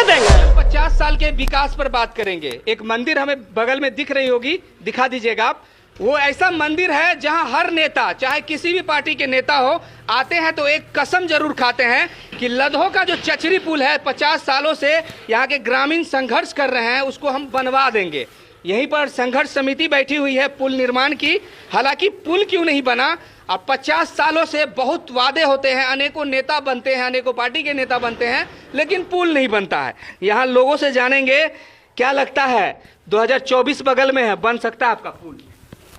थोड़ी देंगे। 50 साल के विकास पर बात करेंगे। एक मंदिर हमें बगल में दिख रही होगी, दिखा दीजिएगा आप। वो ऐसा मंदिर है जहां हर नेता, चाहे किसी भी पार्टी के नेता हो, आते हैं तो एक कसम जरूर खाते हैं कि लदहो का जो चचरी पुल है 50 सालों से यहाँ के ग्रामीण संघर्ष कर रहे हैं, उसको हम बनवा देंगे। यहीं पर संघर्ष समिति बैठी हुई है पुल निर्माण की। हालांकि पुल क्यों नहीं बना, अब 50 सालों से बहुत वादे होते हैं, अनेकों नेता बनते हैं, अनेकों पार्टी के नेता बनते हैं, लेकिन पुल नहीं बनता है। यहाँ लोगों से जानेंगे क्या लगता है, 2024 बगल में है, बन सकता है आपका पुल?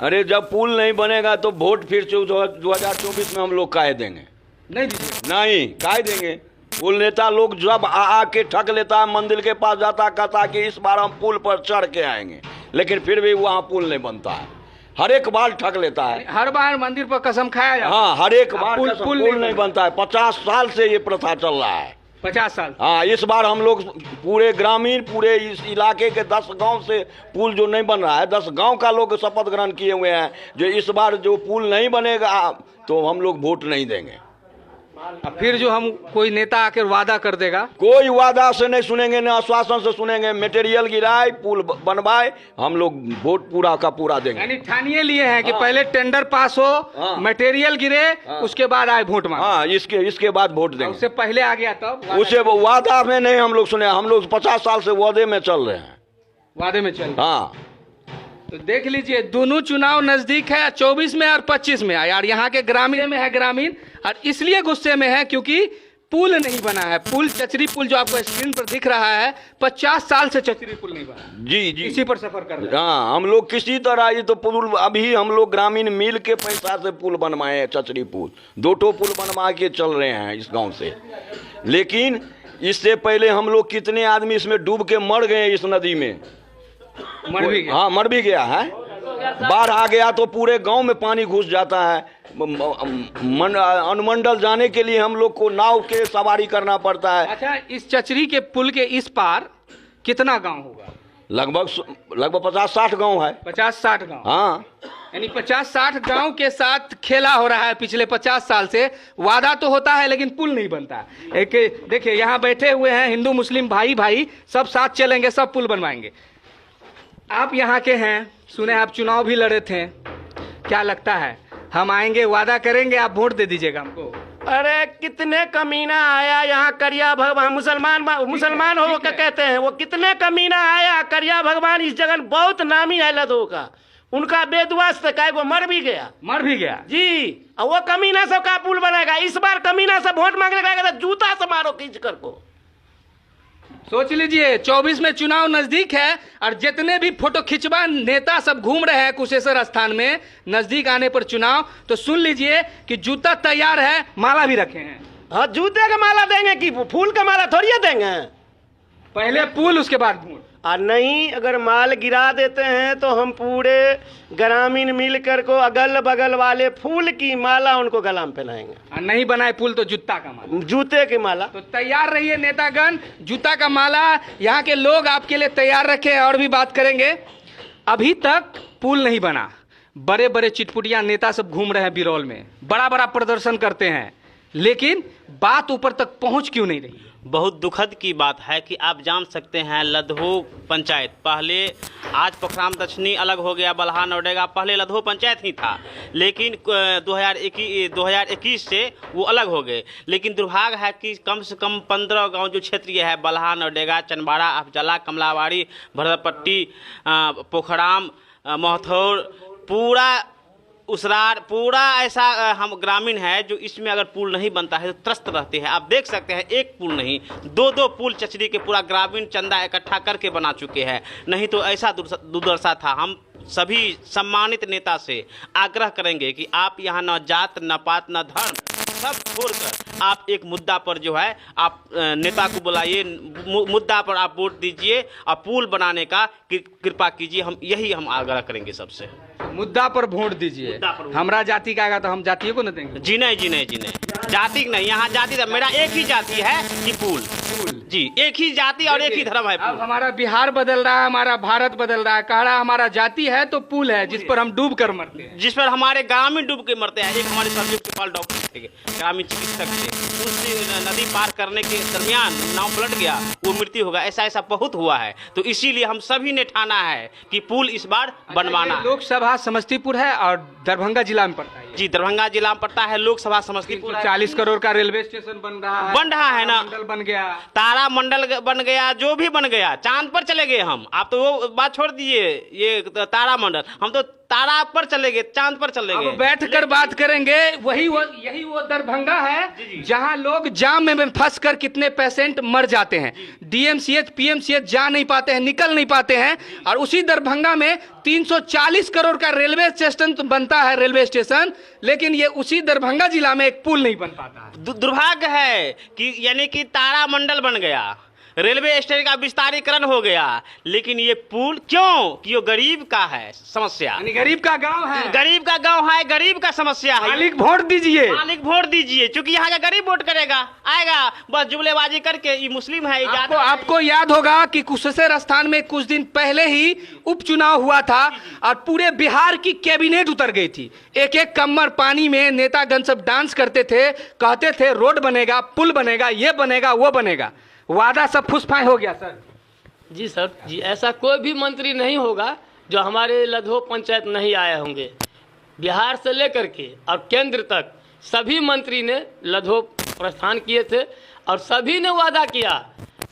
अरे जब पुल नहीं बनेगा तो वोट फिर 2024 में हम लोग काहे देंगे? नहीं दीजिए। नहीं काहे देंगे? पुल नेता लोग जब आ के ठग लेता है, मंदिर के पास जाता, कहता कि इस बार हम पुल पर चढ़ के आएंगे, लेकिन फिर भी वहाँ पुल नहीं बनता है। हर एक बार ठग लेता है, हर बार मंदिर पर कसम खाया जाता है। हाँ, हर एक बार पुल नहीं बनता है। 50 साल से ये प्रथा चल रहा है। 50 साल। हाँ, इस बार हम लोग पूरे ग्रामीण, पूरे इस इलाके के 10 गांव से पुल जो नहीं बन रहा है, 10 गांव का लोग शपथ ग्रहण किए हुए हैं जो इस बार जो पुल नहीं बनेगा तो हम लोग वोट नहीं देंगे। अब फिर जो हम कोई नेता आकर वादा कर देगा, कोई वादा से नहीं सुनेंगे, न आश्वासन से सुनेंगे। मटेरियल गिराए, पुल बनवाए, हम लोग वोट पूरा का पूरा देंगे। यानी ठानिए लिए हैं कि पहले टेंडर पास हो, मटेरियल गिरे, उसके बाद आए वोट मांगे। हाँ, इसके बाद वोट देंगे। उससे पहले आ गया तब उसे वादा में नहीं हम लोग सुने। हम लोग 50 साल से वादे में चल रहे हैं। वादे में चल। हाँ, तो देख लीजिए, दोनों चुनाव नजदीक है, 24 में और 25 में। यार यहाँ के ग्रामीण में है ग्रामीण, और इसलिए गुस्से में है क्योंकि पुल नहीं बना है। पुल, चचरी पुल जो आपको स्क्रीन पर दिख रहा है, 50 साल से चचरी पुल नहीं बना। जी जी, इसी पर सफर कर रहे हैं। हाँ, हम लोग किसी तरह ये तो पुल अभी हम लोग ग्रामीण मिल के पैसा से पुल बनवाए हैं, चचरी पुल 2 पुल बनवा के चल रहे हैं इस गांव से। लेकिन इससे पहले हम लोग कितने आदमी इसमें डूब के मर गए इस नदी में। मर भी गया। हाँ, मर भी गया है। बाढ़ आ गया तो पूरे गांव में पानी घुस जाता है। अनुमंडल जाने के लिए हम लोग को नाव के सवारी करना पड़ता है। अच्छा, इस चचरी के पुल के इस पार कितना गांव होगा? लगभग 50-60 गांव है। 50-60 गांव। हाँ, यानी 50-60 गांव के साथ खेला हो रहा है पिछले 50 साल से। वादा तो होता है लेकिन पुल नहीं बनता। एक देखिए, यहाँ बैठे हुए हैं हिंदू मुस्लिम भाई सब साथ चलेंगे, सब पुल बनवाएंगे। आप यहाँ के हैं, सुने आप चुनाव भी लड़े थे, क्या लगता है हम आएंगे, वादा करेंगे, आप वोट दे दीजिएगा हमको? अरे कितने कमीना आया यहाँ करिया भगवान, मुसलमान हो क्या कहते हैं वो, कितने कमीना आया करिया भगवान। इस जगह बहुत नामी है लदहो का, उनका बेदुआस से काय वो मर भी गया जी। और वो कमीना सब का पुल बनाएगा। इस बार कमीना सब वोट मांगने का जूता से मारो खींच कर को। सोच लीजिए, 24 में चुनाव नजदीक है और जितने भी फोटो खिंचवा नेता सब घूम रहे हैं कुशेश्वर स्थान में, नजदीक आने पर चुनाव, तो सुन लीजिए कि जूता तैयार है, माला भी रखे हैं। हाँ, जूते का माला देंगे कि फूल का माला थोड़ी देंगे? पहले पुल, उसके बाद वोट। और नहीं, अगर माल गिरा देते हैं तो हम पूरे ग्रामीण मिलकर को अगल बगल वाले फूल की माला उनको गला में पहनाएंगे। और नहीं बनाए पुल तो जूता का माला, जूते की माला। तो तैयार रहिए नेतागण, जूता का माला यहाँ के लोग आपके लिए तैयार रखे। और भी बात करेंगे। अभी तक पुल नहीं बना, बड़े बड़े चिटपुटिया नेता सब घूम रहे हैं बिरौल में, बड़ा बड़ा प्रदर्शन करते हैं, लेकिन बात ऊपर तक पहुंच क्यों नहीं रही? बहुत दुखद की बात है कि आप जान सकते हैं, लदहो पंचायत पहले, आज पोखराम दक्षिणी अलग हो गया, बलहा नौडेगा, पहले लदहो पंचायत ही था, लेकिन 2021 से वो अलग हो गए। लेकिन दुर्भाग्य है कि कम से कम 15 गांव जो क्षेत्रीय है, बलहा नौडेगा, चनबाड़ा, अफजला, कमलावाड़ी, भरतपट्टी, पोखराम, महथौर, पूरा उसरार, पूरा ऐसा हम ग्रामीण है जो इसमें अगर पुल नहीं बनता है तो त्रस्त रहते हैं। आप देख सकते हैं, एक पुल नहीं, 2 पुल चचरी के पूरा ग्रामीण चंदा इकट्ठा करके बना चुके हैं। नहीं तो ऐसा दुर्दशा था। हम सभी सम्मानित नेता से आग्रह करेंगे कि आप यहाँ न जात, न पात, न धर्म, सब छोड़कर आप एक मुद्दा पर जो है आप नेता को बुलाइए, मुद्दा पर आप वोट दीजिए और पुल बनाने का कृपा कीजिए। हम आग्रह करेंगे सबसे। मुद्दा पर वोट दीजिए। मुद्दा पर वोट। हमारा जाति का आएगा तो हम जातियों को न देंगे। जी नहीं, जी नहीं, जी नहीं, जाति नहीं, यहाँ जाति मेरा एक ही जाति है कि पुल। जी, एक ही जाति और एक ही धर्म है अब पुल। हमारा बिहार बदल रहा है, हमारा भारत बदल रहा है, कह रहा है हमारा जाति है तो पुल है जिस पर हम डूब कर मरते हैं। जिस पर हमारे ग्रामीण डूब के मरते हैं। एक हमारे सर्जिकल प्रिंसिपल डॉक्टर थे, ग्रामीण चिकित्सक थे, उससे नदी पार करने के दरमियान नाव पलट गया, वो मृत्यु होगा। ऐसा ऐसा बहुत हुआ है। तो इसीलिए हम सभी ने ठाना है कि पुल इस बार बनवाना है। लोकसभा समस्तीपुर है और दरभंगा जिला में पड़ता है। जी, दरभंगा जिला में पड़ता है, लोकसभा समस्तीपुर है। 40 करोड़ का रेलवे स्टेशन बन रहा है ना, मंडल बन गया, तारा मंडल बन गया, जो भी बन गया, चांद पर चले गए हम। आप तो वो बात छोड़ दीजिए, ये तारा मंडल, हम तो तारा पर चले गए, चांद पर चले गए। अब बैठकर बात करेंगे। यही वो दरभंगा है जहां लोग जाम में फंस कर कितने पेशेंट मर जाते हैं, डीएमसीएच पीएमसीएच जा नहीं पाते हैं, निकल नहीं पाते हैं। और उसी दरभंगा में 340 करोड़ का रेलवे स्टेशन बनता है, रेलवे स्टेशन, लेकिन ये उसी दरभंगा जिला में एक पुल नहीं बन पाता है। दुर्भाग्य है कि यानी कि तारा मंडल बन गया, रेलवे स्टेशन का विस्तारीकरण हो गया, लेकिन ये पुल क्यों? कि ये गरीब का है समस्या, यानी गरीब का गांव है, गरीब का गांव है, गरीब का समस्या है। मालिक वोट दीजिए, मालिक वोट दीजिए, क्योंकि यहाँ का गरीब वोट करेगा, आएगा बस जुमलेबाजी करके, ये मुस्लिम है। आपको याद होगा कि कुशेश्वर स्थान में कुछ दिन पहले ही उपचुनाव हुआ था और पूरे बिहार की कैबिनेट उतर गई थी। एक एक कमर पानी में नेतागण सब डांस करते थे, कहते थे रोड बनेगा, पुल बनेगा, ये बनेगा, वो बनेगा। वादा सब फुसफाई हो गया सर। जी सर, जी ऐसा कोई भी मंत्री नहीं होगा जो हमारे लधो पंचायत नहीं आए होंगे। बिहार से लेकर के और केंद्र तक सभी मंत्री ने लधो प्रस्थान किए थे और सभी ने वादा किया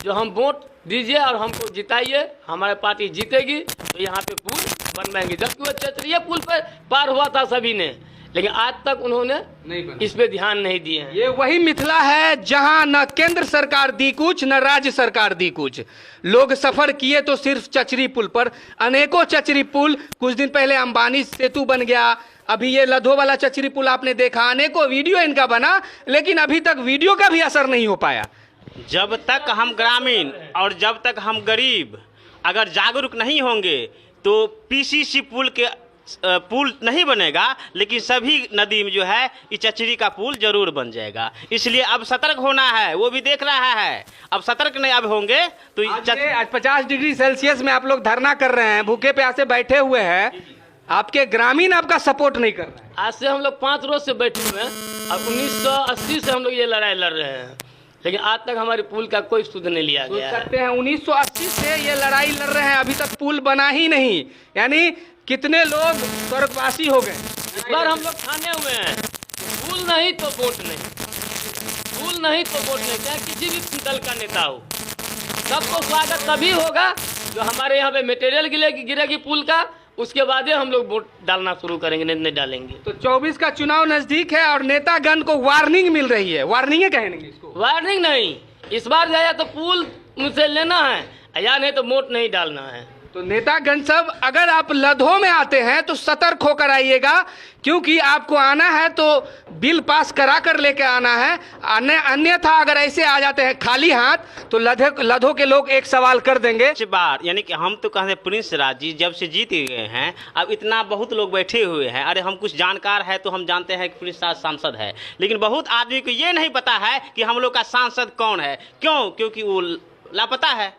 जो हम वोट दीजिए और हमको जिताइए, हमारी पार्टी जीतेगी तो यहाँ पे पुल बनवाएंगे। जबकि वो क्षेत्रीय पुल पर पार हुआ था सभी ने, लेकिन आज तक उन्होंने इस पे ध्यान नहीं दिए हैं। ये वही मिथिला है जहां न केंद्र सरकार दी कुछ, न राज्य सरकार दी कुछ। लोग सफर किए तो सिर्फ चचरी पुल पर, अनेकों चचरी पुल। कुछ दिन पहले अंबानी सेतु बन गया, अभी ये लधो वाला चचरी पुल आपने देखा, अनेकों वीडियो इनका बना, लेकिन अभी तक वीडियो का भी असर नहीं हो पाया। जब तक हम ग्रामीण और जब तक हम गरीब अगर जागरूक नहीं होंगे तो पीसीसी पुल के पुल नहीं बनेगा, लेकिन सभी नदी में जो है ये चचरी का पुल जरूर बन जाएगा। इसलिए अब सतर्क होना है, वो भी देख रहा है। अब सतर्क नहीं अब होंगे तो आज 50 डिग्री सेल्सियस में आप लोग धरना कर रहे हैं, भूखे प्यासे बैठे हुए हैं, आपके ग्रामीण आपका सपोर्ट नहीं कर रहे हैं। आज से हम लोग 5 रोज से बैठे हुए हैं और 1980 से हम लोग ये लड़ाई लड़ रहे हैं, लेकिन आज तक हमारे पुल का कोई सुध नहीं लिया गया है। सकते हैं 1980 से ये लड़ाई लड़ रहे हैं, अभी तक पुल बना ही नहीं। यानी कितने लोग स्वर्गवासी हो गए। इस बार हम लोग ठाने हुए हैं, पुल नहीं तो वोट नहीं, पुल नहीं तो वोट नहीं, चाहे किसी भी दल का नेता हो। सबको स्वागत तभी होगा जो हमारे यहाँ पे मटेरियल गिरेगी पुल का, उसके बाद ही हम लोग वोट डालना शुरू करेंगे, नहीं डालेंगे। तो 24 का चुनाव नजदीक है और नेतागण को वार्निंग मिल रही है। वार्निंग कहेंगे इसको? वार्निंग नहीं, इस बार जाया तो पुल मुझसे लेना है या नहीं तो वोट नहीं डालना है। तो नेतागण सब अगर आप लधो में आते हैं तो सतर्क होकर आइएगा, क्योंकि आपको आना है तो बिल पास करा कर लेके आना है। अन्यथा अगर ऐसे आ जाते हैं खाली हाथ तो लधो के लोग एक सवाल कर देंगे। इस बार यानी कि हम तो कहते हैं प्रिंस राज जी जब से जीत गए हैं, अब इतना बहुत लोग बैठे हुए हैं। अरे हम कुछ जानकार है तो हम जानते हैं कि प्रिंस राज सांसद है, लेकिन बहुत आदमी को ये नहीं पता है कि हम लोग का सांसद कौन है। क्यों? क्योंकि वो लापता है,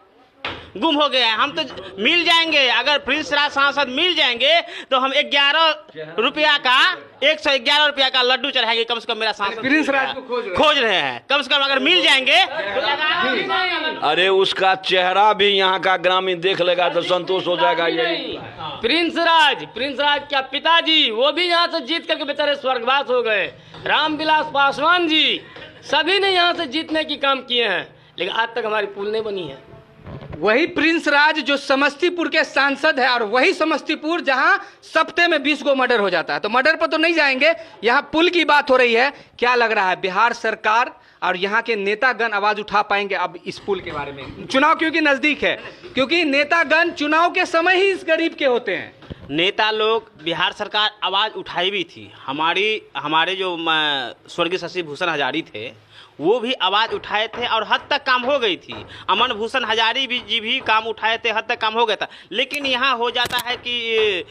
गुम हो गया है। हम तो मिल जाएंगे, अगर प्रिंस राज सांसद मिल जाएंगे तो हम 11 रुपया का 111 रुपया का लड्डू चढ़ाएंगे कम से कम। मेरा सांसद प्रिंस राज को खोज रहे हैं, कम से कम अगर मिल जाएंगे तो अरे उसका चेहरा भी यहाँ का ग्रामीण देख लेगा तो संतोष हो जाएगा। यही प्रिंस राज क्या पिताजी, वो भी यहाँ से जीत करके बेचारे स्वर्गवास हो गए। रामविलास पासवान जी सभी ने यहाँ से जीतने की काम किए हैं, लेकिन आज तक हमारी पुल नहीं बनी है। वही प्रिंस राज जो समस्तीपुर के सांसद है, और वही समस्तीपुर जहां सप्ते में 20 को मर्डर हो जाता है। तो मर्डर पर तो नहीं जाएंगे, यहाँ पुल की बात हो रही है। क्या लग रहा है बिहार सरकार और यहाँ के नेतागण आवाज उठा पाएंगे अब इस पुल के बारे में? चुनाव क्योंकि नजदीक है, क्योंकि नेतागण चुनाव के समय ही इस गरीब के होते हैं। नेता लोग, बिहार सरकार आवाज़ उठाई भी थी। हमारे जो स्वर्गीय शशि भूषण हजारी थे, वो भी आवाज़ उठाए थे और हद तक काम हो गई थी। अमन भूषण हजारी जी भी काम उठाए थे, हद तक काम हो गया था। लेकिन यहाँ हो जाता है कि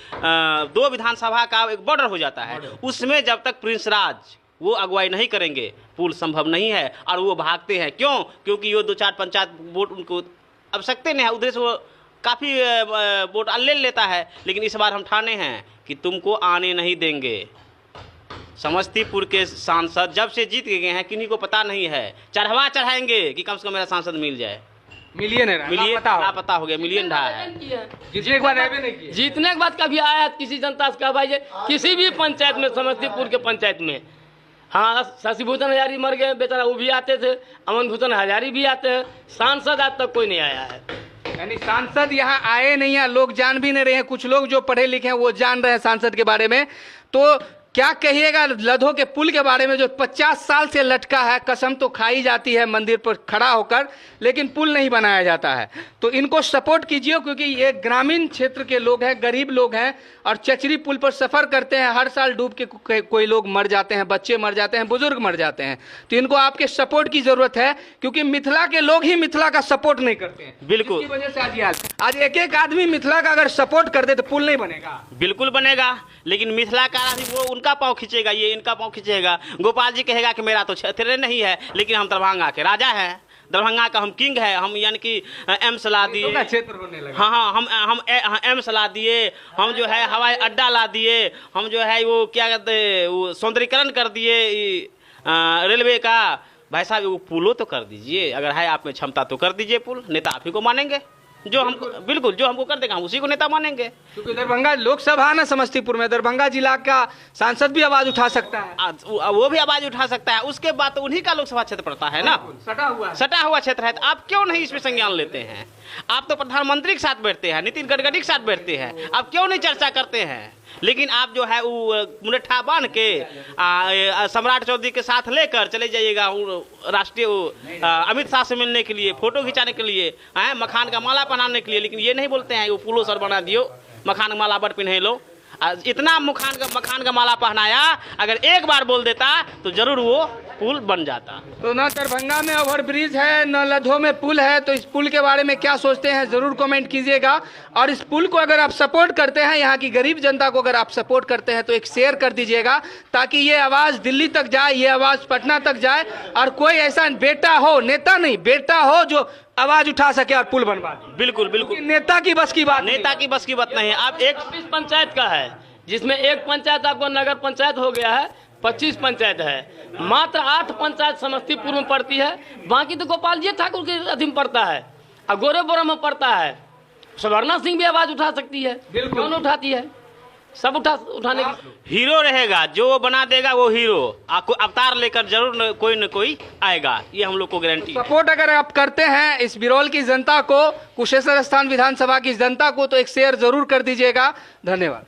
2 विधानसभा का एक बॉर्डर हो जाता है, उसमें जब तक प्रिंस राज वो अगुवाई नहीं करेंगे पुल संभव नहीं है। और वो भागते हैं, क्यों? क्योंकि वो 2-4 पंचायत वोट उनको आवश्यकता नहीं है, उधर से वो काफ़ी वोट ले लेता है। लेकिन इस बार हम ठाने हैं कि तुमको आने नहीं देंगे। समस्तीपुर के सांसद जब से जीत गए हैं, किन्हीं को पता नहीं है, चढ़वा चढ़ाएंगे कि कम से कम मेरा सांसद मिल जाए। मिलियन पता हो गया, मिलियन रहा है। जीतने के बाद नहीं किया। जीतने के बाद कभी आया है किसी जनता से कहा भाई ये किसी भी पंचायत में, समस्तीपुर के पंचायत में, हाँ शशि भूषण हजारी मर गए बेचारा, वो भी आते थे, अमन भूषण हजारी भी आते हैं, सांसद आज तक कोई नहीं आया है। यानी सांसद यहाँ आए नहीं हैं, लोग जान भी नहीं रहे हैं। कुछ लोग जो पढ़े लिखे हैं वो जान रहे हैं सांसद के बारे में। तो क्या कहिएगा लधो के पुल के बारे में जो 50 साल से लटका है? कसम तो खाई जाती है मंदिर पर खड़ा होकर, लेकिन पुल नहीं बनाया जाता है। तो इनको सपोर्ट कीजिए, क्योंकि ये ग्रामीण क्षेत्र के लोग हैं, गरीब लोग हैं और चचरी पुल पर सफ़र करते हैं। हर साल डूब के कोई लोग मर जाते हैं, बच्चे मर जाते हैं, बुजुर्ग मर जाते हैं। तो इनको आपके सपोर्ट की ज़रूरत है, क्योंकि मिथिला के लोग ही मिथिला का सपोर्ट नहीं करते हैं। बिल्कुल, इसकी वजह से आज एक आदमी मिथिला का अगर सपोर्ट कर दे तो पुल नहीं बनेगा। बिल्कुल बनेगा, लेकिन मिथिला का आदमी वो उनका पाँव खींचेगा, ये इनका पाँव खींचेगा। गोपाल जी कहेगा कि मेरा तो क्षेत्र नहीं है, लेकिन हम दरभंगा के राजा हैं, दरभंगा का हम किंग है, हम यानी कि एम्स ला दिए, क्षेत्र होने लगा। हाँ, हम एम्स ला दिए, हम जो है हवाई अड्डा ला दिए, हम जो है वो क्या कहते हैं वो सौंदर्यीकरण कर दिए रेलवे का। भाई साहब वो पुलों तो कर दीजिए, अगर है आप में क्षमता तो कर दीजिए पुल, नेता आप ही को मानेंगे। जो हमको बिल्कुल जो हमको कर देगा हम उसी को नेता मानेंगे। क्योंकि दरभंगा लोकसभा ना समस्तीपुर में, दरभंगा जिला का सांसद भी आवाज उठा सकता है, वो भी आवाज उठा सकता है। उसके बाद तो उन्हीं का लोकसभा क्षेत्र पड़ता है ना, सटा हुआ क्षेत्र है। तो आप क्यों नहीं इसमें संज्ञान लेते हैं? आप तो प्रधानमंत्री के साथ बैठते हैं, नितिन गडकरी के साथ बैठते हैं, आप क्यों नहीं चर्चा करते हैं? लेकिन आप जो है वो मुनेठा बांध के सम्राट चौधरी के साथ लेकर चले जाइएगा राष्ट्रीय अमित शाह से मिलने के लिए, फोटो खिंचाने के लिए, मखान का माला पहनाने के लिए। लेकिन ये नहीं बोलते हैं वो पुलो सर बना दियो, मखान का माला बट पहने लो। इतना मखान का माला पहनाया, अगर एक बार बोल देता तो जरूर वो पुल बन जाता। तो न दरभंगा में ओवर ब्रिज है, न लधो में पुल है। तो इस पुल के बारे में क्या सोचते हैं जरूर कमेंट कीजिएगा। और इस पुल को अगर आप सपोर्ट करते हैं, यहाँ की गरीब जनता को अगर आप सपोर्ट करते हैं, तो एक शेयर कर दीजिएगा, ताकि ये आवाज़ दिल्ली तक जाए, ये आवाज़ पटना तक जाए, और कोई ऐसा बेटा हो, नेता नहीं बेटा हो, जो आवाज उठा सके और पुल बनवा दे। बिल्कुल बिल्कुल, नेता की बस की बात, नेता की बस की बात नहीं है। आप एक 26 पंचायत का है, जिसमें एक पंचायत आपको नगर पंचायत हो गया है, 25 पंचायत है। मात्र 8 पंचायत समस्तीपुर में पड़ती है, बाकी तो गोपाल जी ठाकुर के अधीन पड़ता है और गोरेबोरा में पड़ता है। सवर्णा सिंह भी आवाज उठा सकती है, क्यों नहीं उठाती है? सब उठाने की हीरो रहेगा, जो वो बना देगा वो हीरो। आपको अवतार लेकर जरूर कोई न कोई आएगा, ये हम लोग को गारंटी। सपोर्ट अगर आप करते हैं इस बिरौल की जनता को, कुशेश्वर स्थान विधानसभा की जनता को, तो एक शेयर जरूर कर दीजिएगा। धन्यवाद।